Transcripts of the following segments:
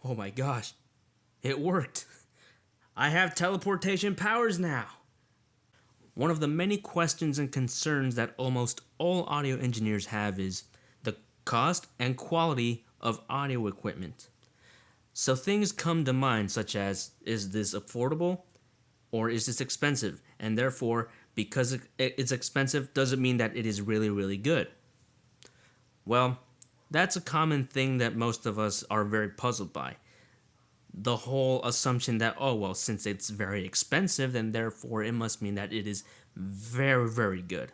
Oh my gosh, it worked. I have teleportation powers now. One of the many questions and concerns that almost all audio engineers have is the cost and quality of audio equipment. So things come to mind such as, is this affordable or is this expensive? And therefore, because it's expensive doesn't mean that it is really, really good. Well, that's a common thing that most of us are very puzzled by. The whole assumption that, oh, well, since it's very expensive, then therefore it must mean that it is very, very good.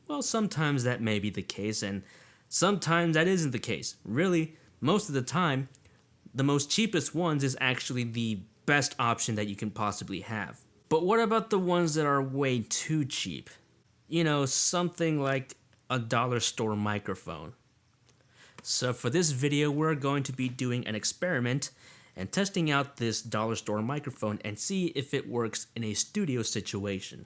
Well, sometimes that may be the case, and sometimes that isn't the case. Really, most of the time, the most cheapest ones is actually the best option that you can possibly have. But what about the ones that are way too cheap? You know, something like a dollar store microphone. So for this video, we're going to be doing an experiment and testing out this dollar store microphone and see if it works in a studio situation.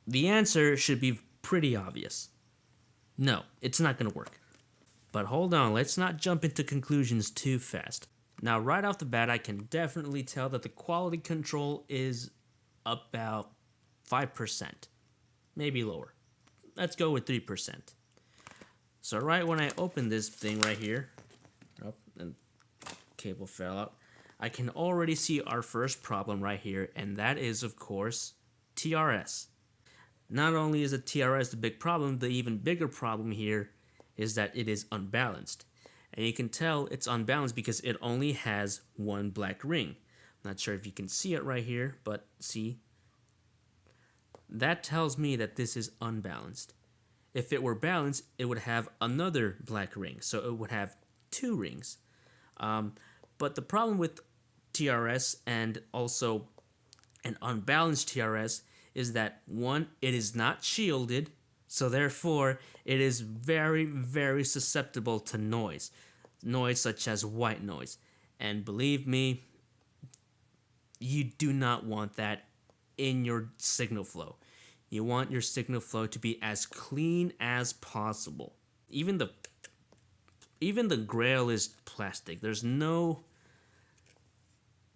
The answer should be pretty obvious. No, it's not going to work. But hold on, let's not jump into conclusions too fast. Now, right off the bat, I can definitely tell that the quality control is about 5%, maybe lower. Let's go with 3%. So right when I open this thing right here, oh, and cable fell out, I can already see our first problem right here, and that is, of course, TRS. Not only is the TRS the big problem, the even bigger problem here is that it is unbalanced. And you can tell it's unbalanced because it only has one black ring. I'm not sure if you can see it right here, but see? That tells me that this is unbalanced. If it were balanced, it would have another black ring, so it would have two rings. But the problem with TRS and also an unbalanced TRS is that, one, it is not shielded, so therefore it is very, very susceptible to noise. Noise such as white noise. And believe me, you do not want that in your signal flow. You want your signal flow to be as clean as possible. Even the grail is plastic. There's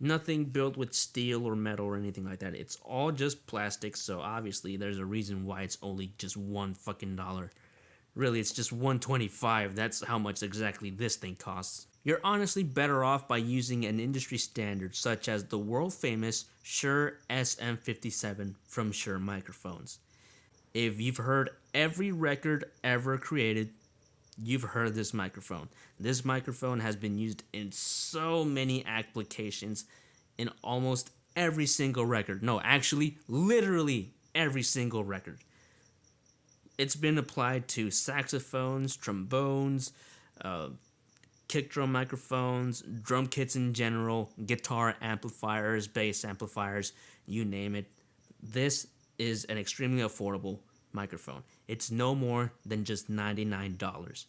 nothing built with steel or metal or anything like that. It's all just plastic, so obviously there's a reason why it's only just $1. Really, it's just $1.25. That's how much exactly this thing costs. You're honestly better off by using an industry standard such as the world famous Shure SM57 from Shure microphones. If you've heard every record ever created, you've heard this microphone. This microphone has been used in so many applications in almost every single record. No, actually, literally every single record. It's been applied to saxophones, trombones, kick drum microphones, drum kits in general, guitar amplifiers, bass amplifiers, you name it. This is an extremely affordable microphone. It's no more than just $99.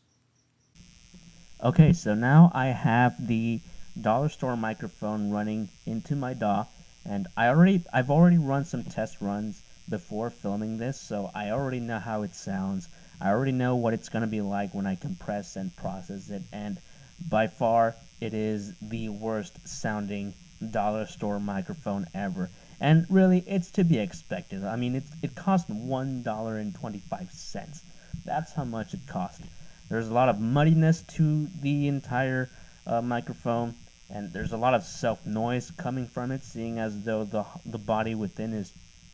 Okay, so now I have the dollar store microphone running into my DAW, and I've already run some test runs before filming this, so I already know how it sounds. I already know what it's going to be like when I compress and process it, and by far it is the worst sounding dollar store microphone ever. And really, it's to be expected. I mean, it cost $1.25. That's how much it cost. There's a lot of muddiness to the entire microphone, and there's a lot of self-noise coming from it, seeing as though the body within is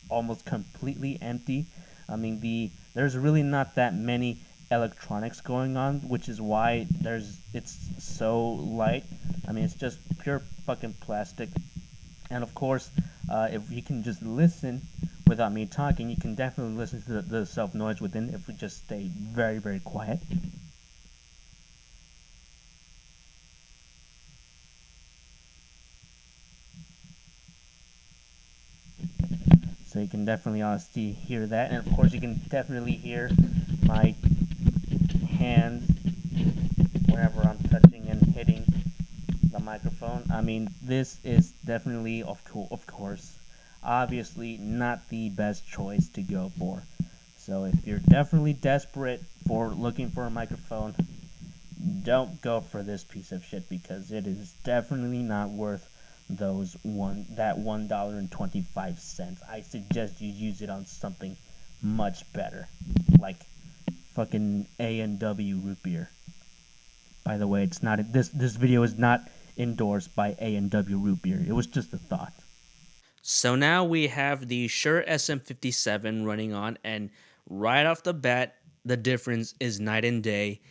almost completely empty. I mean, there's really not that many electronics going on, which is why it's so light. I mean, it's just pure fucking plastic. And of course, if you can just listen without me talking, you can definitely listen to the self-noise within if we just stay very, very quiet. So you can definitely honestly hear that, and of course you can definitely hear my hands whenever I'm touching and hitting the microphone. I mean, this is definitely, of course, obviously not the best choice to go for. So if you're definitely desperate for looking for a microphone, don't go for this piece of shit because it is definitely not worth that $1.25. I suggest you use it on something much better, like fucking A&W root beer. By the way, it's not this video is not endorsed by A&W root beer. It was just a thought. So now we have the Shure SM57 running on, and right off the bat, the difference is night and day.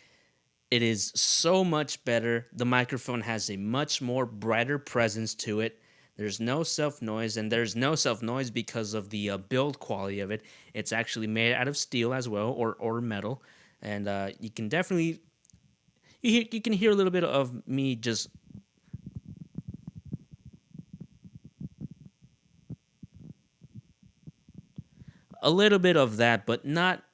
It is so much better. The microphone has a much more brighter presence to it. There's no self-noise, and there's no self-noise because of the build quality of it. It's actually made out of steel as well, or metal, and you can definitely you can hear a little bit of me just a little bit of that, but not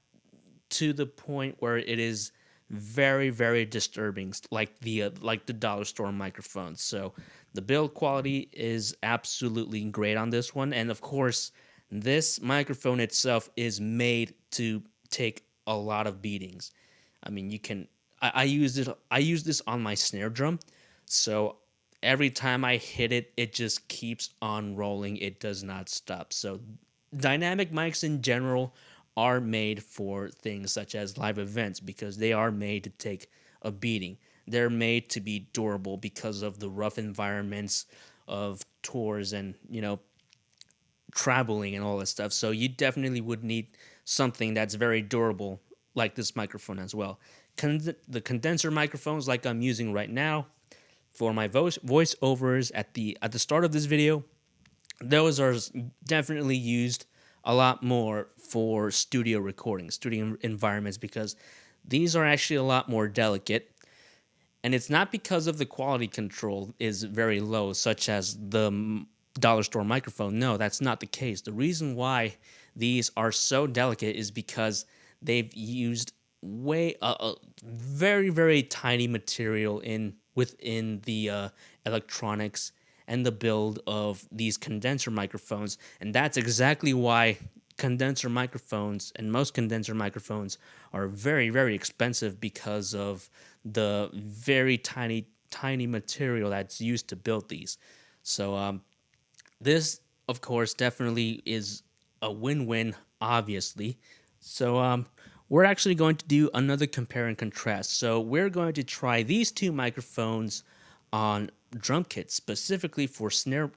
to the point where it is very, very disturbing, like the dollar store microphones. So the build quality is absolutely great on this one, and of course, this microphone itself is made to take a lot of beatings. I mean, you can. I use it. I use this on my snare drum, so every time I hit it, it just keeps on rolling. It does not stop. So dynamic mics in general are made for things such as live events because they are made to take a beating. They're made to be durable because of the rough environments of tours and, traveling and all that stuff. So you definitely would need something that's very durable like this microphone as well. The condenser microphones like I'm using right now for my voiceovers at the start of this video, those are definitely used a lot more for studio recording, studio environments, because these are actually a lot more delicate. And it's not because of the quality control is very low, such as the dollar store microphone. No, that's not the case. The reason why these are so delicate is because they've used very, very tiny material within the electronics and the build of these condenser microphones. And that's exactly why condenser microphones and most condenser microphones are very, very expensive, because of the very tiny material that's used to build these. So this, of course, definitely is a win-win, obviously. So we're actually going to do another compare and contrast. So we're going to try these two microphones on drum kits, specifically for snare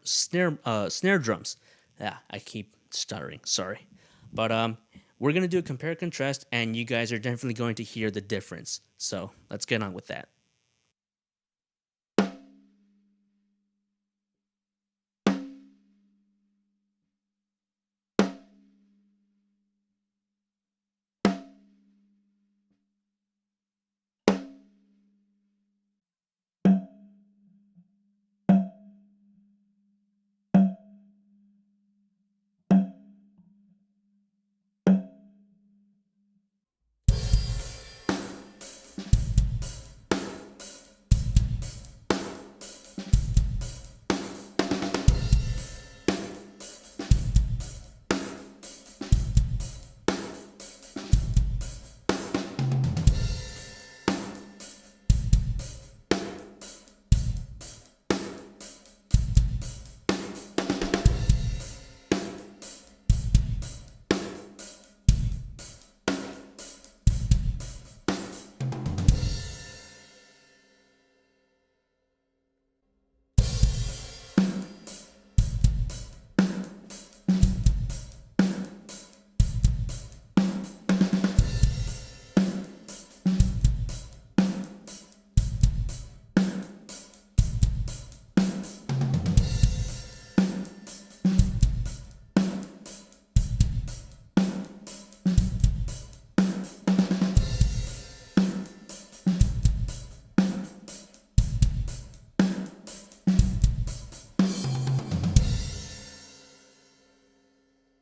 drums. Yeah, I keep stuttering, sorry. But we're going to do a compare and contrast, and you guys are definitely going to hear the difference. So let's get on with that.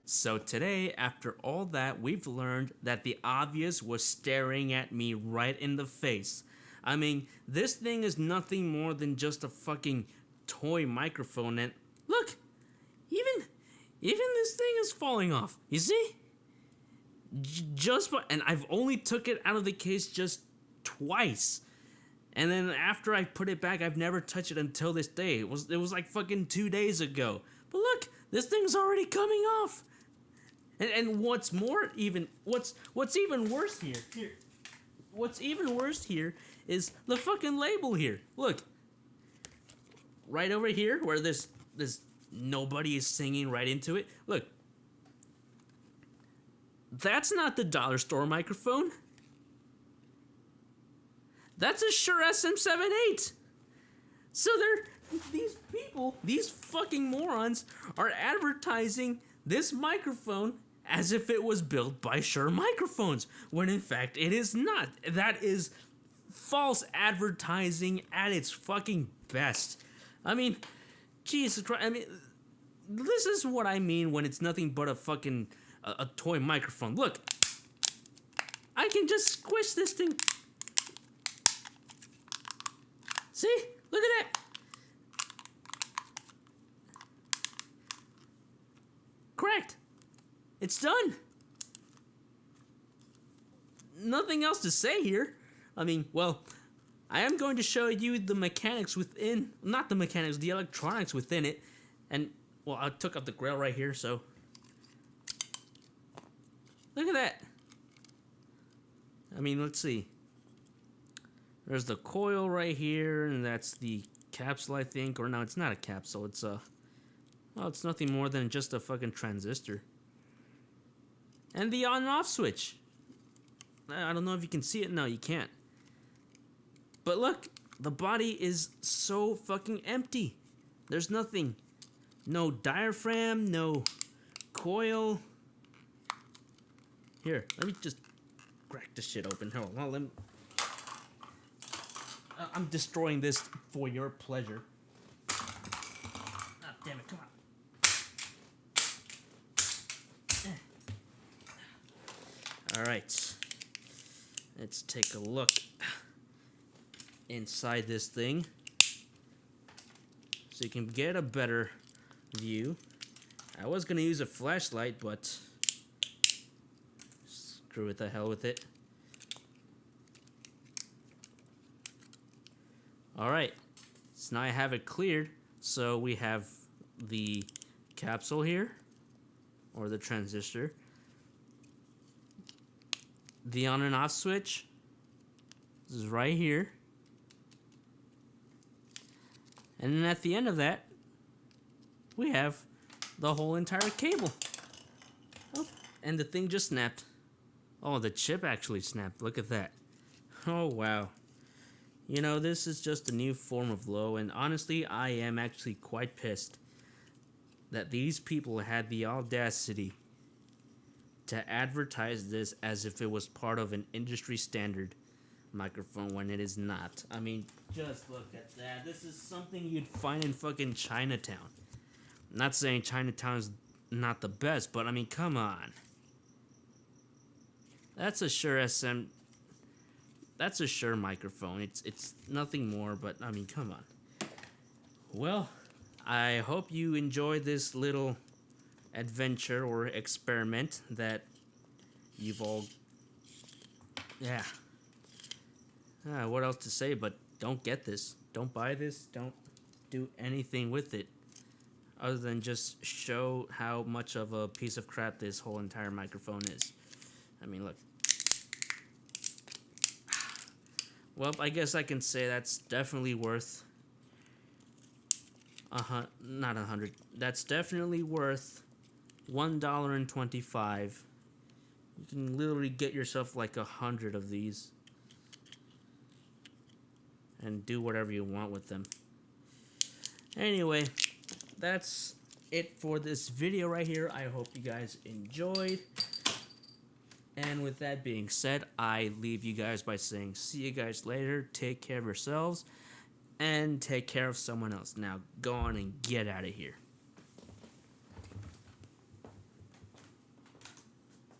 So today, after all that, we've learned that the obvious was staring at me right in the face. I mean, this thing is nothing more than just a fucking toy microphone, and look, even this thing is falling off. You see? And I've only took it out of the case just twice. And then after I put it back, I've never touched it until this day. It was like fucking 2 days ago. But look, this thing's already coming off. And what's more, what's even worse here? What's even worse here is the fucking label here. Look, right over here where this nobody is singing right into it. Look, that's not the dollar store microphone. That's a Shure SM58. So these people, these fucking morons, are advertising this microphone as if it was built by Shure Microphones, when in fact it is not. That is false advertising at its fucking best. I mean, Jesus Christ, I mean, this is what I mean when it's nothing but a fucking a toy microphone. Look, I can just squish this thing. See? Look at that. Correct. It's done. Nothing else to say here. I mean, well, I am going to show you the mechanics within, not the mechanics, the electronics within it. And, well, I took up the grill right here, so. Look at that. I mean, let's see. There's the coil right here, and that's the capsule, I think. Or no, it's not a capsule. It's a, well, it's nothing more than just a fucking transistor. And the on and off switch. I don't know if you can see it. No, you can't. But look, the body is so fucking empty. There's nothing. No diaphragm, no coil. Here, let me just crack this shit open. Hold on, let me... I'm destroying this for your pleasure. Ah, damn it, come on. Alright. Let's take a look inside this thing so you can get a better view. I was going to use a flashlight, but screw it, the hell with it. Alright, so now I have it cleared. So we have the capsule here, or the transistor, the on and off switch. This is right here. And then at the end of that, we have the whole entire cable. Oh, and the thing just snapped. Oh, the chip actually snapped. Look at that. Oh, wow. You know, this is just a new form of low, and honestly, I am actually quite pissed that these people had the audacity to advertise this as if it was part of an industry standard microphone when it is not. I mean, just look at that. This is something you'd find in fucking Chinatown. I'm not saying Chinatown is not the best, but I mean, come on. That's a Shure SM... That's a Shure microphone. It's nothing more, but I mean, come on. Well, I hope you enjoyed this little adventure or experiment that you've all... Yeah. What else to say, but don't get this. Don't buy this. Don't do anything with it other than just show how much of a piece of crap this whole entire microphone is. I mean, look. Well, I guess I can say that's definitely worth not 100. That's definitely worth $1.25. You can literally get yourself like 100 of these and do whatever you want with them. Anyway, that's it for this video right here. I hope you guys enjoyed. And with that being said, I leave you guys by saying, see you guys later, take care of yourselves, and take care of someone else. Now, go on and get out of here.